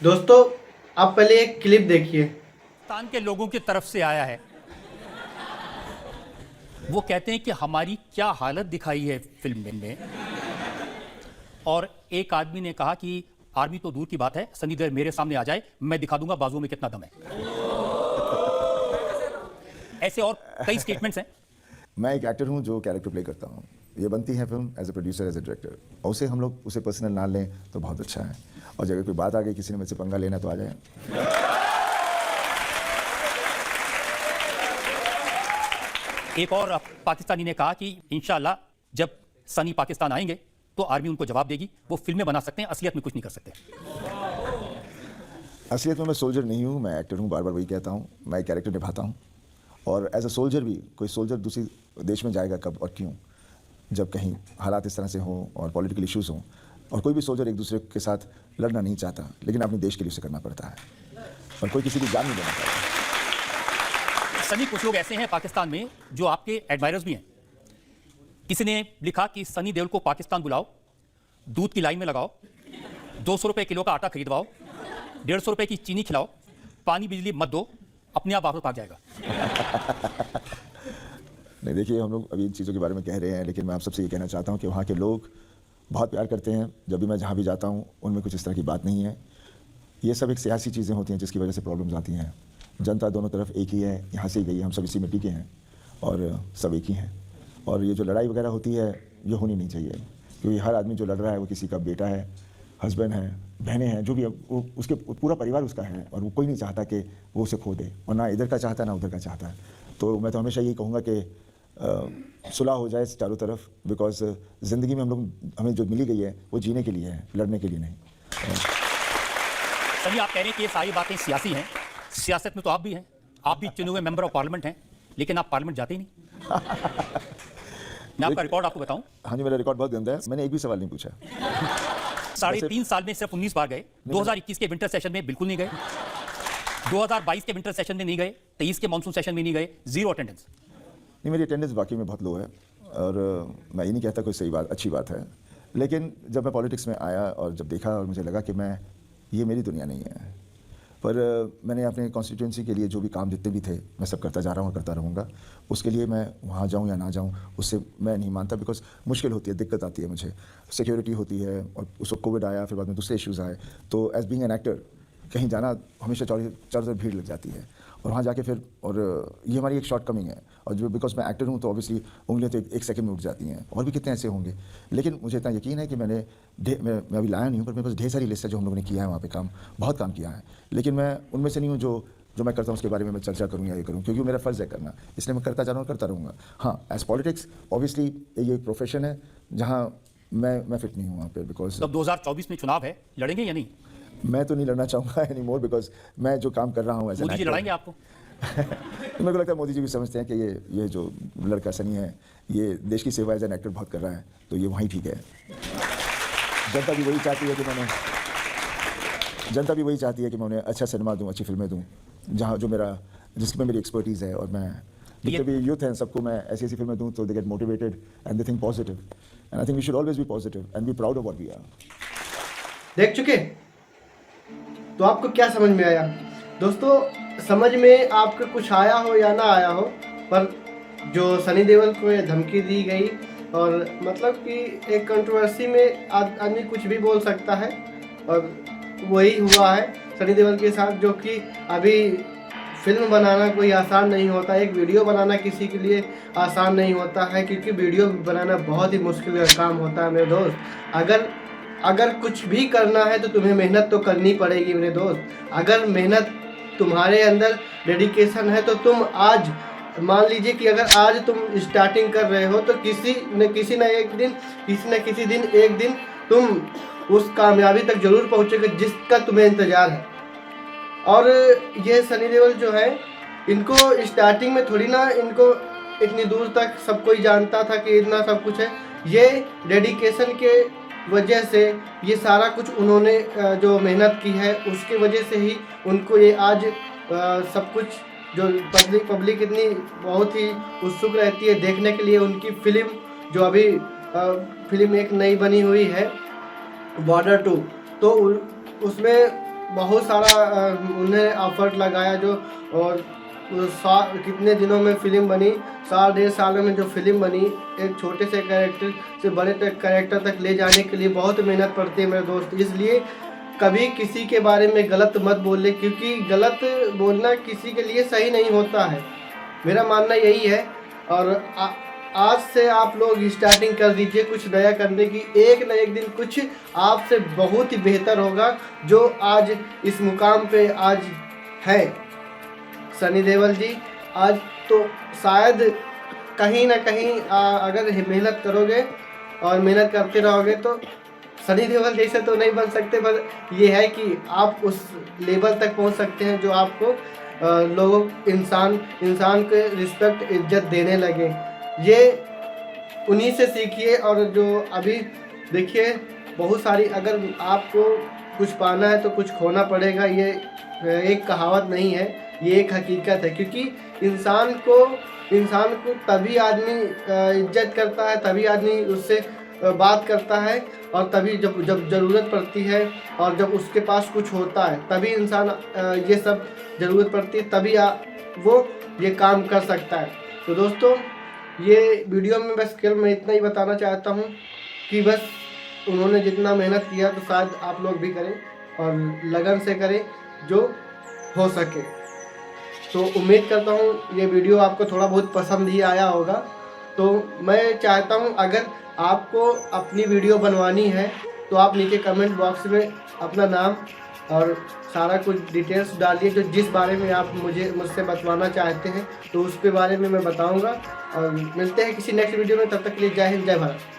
दोस्तों, आप पहले एक क्लिप देखिए। पाकिस्तान के लोगों की तरफ से आया है। वो कहते हैं कि हमारी क्या हालत दिखाई है फिल्म में। और एक आदमी ने कहा कि आर्मी तो दूर की बात है, सनी देओल मेरे सामने आ जाए, मैं दिखा दूंगा बाजुओं में कितना दम है। ऐसे और कई स्टेटमेंट्स हैं। मैं एक एक्टर हूं जो कैरेक्टर प्ले करता हूं। ये बनती है film as a producer, as a director, और उसे हम लोग उसे पर्सनल ना लें तो बहुत अच्छा है। और अगर कोई बात आ गई, किसी ने मुझसे पंगा लेना तो आ जाए। एक और पाकिस्तानी ने कहा कि इंशाल्लाह जब सनी पाकिस्तान आएंगे तो आर्मी उनको जवाब देगी। वो फिल्में बना सकते हैं, असलियत में कुछ नहीं कर सकते। असलियत में मैं सोल्जर नहीं हूं, मैं एक्टर हूं। बार बार वही कहता हूं, मैं एक कैरेक्टर निभाता हूं। और एज अ सोल्जर भी, कोई सोल्जर दूसरी देश में जाएगा कब और क्यों? जब कहीं हालात इस तरह से हों और पॉलिटिकल इश्यूज़ हों। और कोई भी सोल्जर एक दूसरे के साथ लड़ना नहीं चाहता, लेकिन अपने देश के लिए उसे करना पड़ता है। और कोई किसी की जान नहीं देना चाहता। सनी, कुछ लोग ऐसे हैं पाकिस्तान में जो आपके एडमायरर्स भी हैं। किसी ने लिखा कि सनी देओल को पाकिस्तान बुलाओ, दूध की लाइन में लगाओ, 200 रुपए किलो का आटा खरीदवाओ, 150 रुपए की चीनी खिलाओ, पानी बिजली मत दो, अपने आप वापस भाग जाएगा। नहीं, देखिए, हम लोग अभी इन चीज़ों के बारे में कह रहे हैं, लेकिन मैं आप सबसे ये कहना चाहता हूँ कि वहाँ के लोग बहुत प्यार करते हैं। जब भी मैं जहाँ भी जाता हूँ, उनमें कुछ इस तरह की बात नहीं है। ये सब एक सियासी चीज़ें होती हैं जिसकी वजह से प्रॉब्लम्स आती हैं। जनता दोनों तरफ एक ही है, यहाँ से ही गई है, हम सब इसी मिट्टी के हैं और सब एक ही हैं। और ये जो लड़ाई वगैरह होती है, ये होनी नहीं चाहिए, क्योंकि हर आदमी जो लड़ रहा है वो किसी का बेटा है, हस्बैंड है, बहनें हैं, जो भी है, वो उसके पूरा परिवार उसका है। और वो कोई नहीं चाहता कि वो उसे खो दे, और ना इधर का चाहता है ना उधर का चाहता है। तो मैं तो हमेशा यही कहूँगा कि सुलह हो जाए चारों तरफ, बिकॉज ज़िंदगी में हमें जो मिली गई है वो जीने के लिए है, लड़ने के लिए नहीं। सनी, आप कह रहे हैं कि ये सारी बातें सियासी हैं। सियासत में तो आप भी हैं, आप भी चुने हुए मेंबर ऑफ पार्लियामेंट हैं, लेकिन आप पार्लियामेंट जाते ही नहीं। मैं आपका रिकॉर्ड आपको बताऊं। हाँ जी, मेरा रिकॉर्ड बहुत गंदा है, मैंने एक भी सवाल नहीं पूछा। 3.5 साल में सिर्फ 19 बार गए। 2021 के विंटर सेशन में बिल्कुल नहीं गए, 2022 के विंटर सेशन में नहीं गए, 23 के मानसून सेशन में नहीं गए, जीरो अटेंडेंस। नहीं, मेरी अटेंडेंस वाकई में बहुत लो है, और मैं ये नहीं कहता कोई सही बात, अच्छी बात है। लेकिन जब मैं पॉलिटिक्स में आया और जब देखा, और मुझे लगा कि ये मेरी दुनिया नहीं है। पर मैंने अपने कॉन्स्टिट्यूंसी के लिए जो भी काम जितने भी थे, मैं सब करता जा रहा हूँ और करता रहूँगा। उसके लिए मैं वहाँ जाऊँ या ना जाऊँ, उससे मैं नहीं मानता, बिकॉज मुश्किल होती है, दिक्कत आती है मुझे, सिक्योरिटी होती है, और उसको कोविड आया, फिर बाद में दूसरे इश्यूज़ आए। तो एज बीइंग एन एक्टर कहीं जाना हमेशा चारों तरफ भीड़ लग जाती है, और वहाँ जाके फिर, और ये हमारी एक शॉर्ट कमिंग है। और जो बिकॉज मैं एक्टर हूँ तो ऑब्वियसली उंगलियाँ तो एक सेकंड में उठ जाती हैं, और भी कितने ऐसे होंगे। लेकिन मुझे इतना यकीन है कि मैं अभी लाया नहीं हूँ, पर मेरे पास ढेर सारी लिस्ट है जो हम लोगों ने किया है वहाँ पे काम, बहुत काम किया है। लेकिन मैं उनमें से नहीं हूँ जो मैं करता हूँ उसके बारे में मैं चर्चा करूँ या ये करूँ, क्योंकि मेरा फ़र्ज़ है करना, इसलिए मैं करता जा रहा हूँ, करता रहूँगा। हाँ, एज पॉलिटिक्स ऑब्वियसली ये एक प्रोफेशन है जहाँ मैं फिट नहीं हूँ वहाँ पर, बिकॉज तब 2024 में चुनाव है, लड़ेंगे या नहीं? मैं तो नहीं लड़ना चाहूँगा एनी मोर, बिकॉज मैं जो काम कर रहा हूँ, मोदी जी लड़ाएंगे आपको? तो मेरे को लगता है मोदी जी भी समझते हैं कि ये जो लड़का सनी है, ये देश की सेवा एज एन एक्टर बहुत कर रहा है, तो ये वहीं ठीक है। जनता भी वही चाहती है कि मैं उन्हें अच्छा सिनेमा दूँ, अच्छी फिल्में दूँ, जहाँ जिसमें मेरी एक्सपर्टीज़ है। और मैं जितने भी यूथ हैं सबको मैं ऐसी फिल्में दूँ तो they get motivated and they think positive, and I think we should always be positive and be proud of what we are. देख चुके? तो आपको क्या समझ में आया? दोस्तों, समझ में आपको कुछ आया हो या ना आया हो, पर जो सनी देओल को ये धमकी दी गई, और मतलब कि एक कंट्रोवर्सी में आदमी कुछ भी बोल सकता है, और वही हुआ है सनी देओल के साथ। जो कि अभी फिल्म बनाना कोई आसान नहीं होता, एक वीडियो बनाना किसी के लिए आसान नहीं होता है, क्योंकि वीडियो बनाना बहुत ही मुश्किल का काम होता है मेरे दोस्त। अगर कुछ भी करना है तो तुम्हें मेहनत तो करनी पड़ेगी मेरे दोस्त। अगर मेहनत तुम्हारे अंदर डेडिकेशन है, तो तुम आज मान लीजिए कि अगर आज तुम स्टार्टिंग कर रहे हो, तो किसी न किसी दिन एक दिन तुम उस कामयाबी तक जरूर पहुंचोगे जिसका तुम्हें इंतजार है। और ये सनी देओल जो है, इनको स्टार्टिंग में थोड़ी ना इनको इतनी दूर तक सब कोई जानता था कि इतना सब कुछ है। ये डेडिकेशन के वजह से, ये सारा कुछ उन्होंने जो मेहनत की है उसके वजह से ही उनको ये आज सब कुछ, जो पब्लिक इतनी बहुत ही उत्सुक रहती है देखने के लिए उनकी फिल्म, जो अभी फिल्म एक नई बनी हुई है बॉर्डर 2, तो उसमें बहुत सारा उन्हें एफर्ट लगाया जो, और कितने दिनों में फिल्म बनी, साल 1.5 साल में जो फिल्म बनी, एक छोटे से कैरेक्टर से बड़े कैरेक्टर तक ले जाने के लिए बहुत मेहनत पड़ती है मेरे दोस्त। इसलिए कभी किसी के बारे में गलत मत बोले, क्योंकि गलत बोलना किसी के लिए सही नहीं होता है, मेरा मानना यही है। और आज से आप लोग स्टार्टिंग कर दीजिए कुछ नया करने की, एक न एक दिन कुछ आपसे बहुत ही बेहतर होगा जो आज इस मुकाम पे आज है सनी देओल जी। आज तो शायद कहीं ना कहीं अगर मेहनत करोगे और मेहनत करते रहोगे तो सनी देओल जैसे तो नहीं बन सकते, पर यह है कि आप उस लेवल तक पहुंच सकते हैं जो आपको लोगों इंसान के रिस्पेक्ट इज्जत देने लगे। ये उन्हीं से सीखिए। और जो अभी देखिए बहुत सारी, अगर आपको कुछ पाना है तो कुछ खोना पड़ेगा, ये एक कहावत नहीं है, ये एक हकीकत है। क्योंकि इंसान को तभी आदमी इज्जत करता है, तभी आदमी उससे बात करता है, और तभी जब ज़रूरत पड़ती है और जब उसके पास कुछ होता है तभी इंसान ये सब ज़रूरत पड़ती है तभी वो ये काम कर सकता है। तो दोस्तों ये वीडियो में बस केवल मैं इतना ही बताना चाहता हूँ कि बस उन्होंने जितना मेहनत किया तो शायद आप लोग भी करें और लगन से करें जो हो सके। तो उम्मीद करता हूँ ये वीडियो आपको थोड़ा बहुत पसंद ही आया होगा। तो मैं चाहता हूँ अगर आपको अपनी वीडियो बनवानी है तो आप नीचे कमेंट बॉक्स में अपना नाम और सारा कुछ डिटेल्स डालिए, जो जिस बारे में आप मुझसे बतवाना चाहते हैं तो उसके बारे में मैं बताऊंगा। और मिलते हैं किसी नेक्स्ट वीडियो में, तब तक के लिए जय हिंद जय भारत।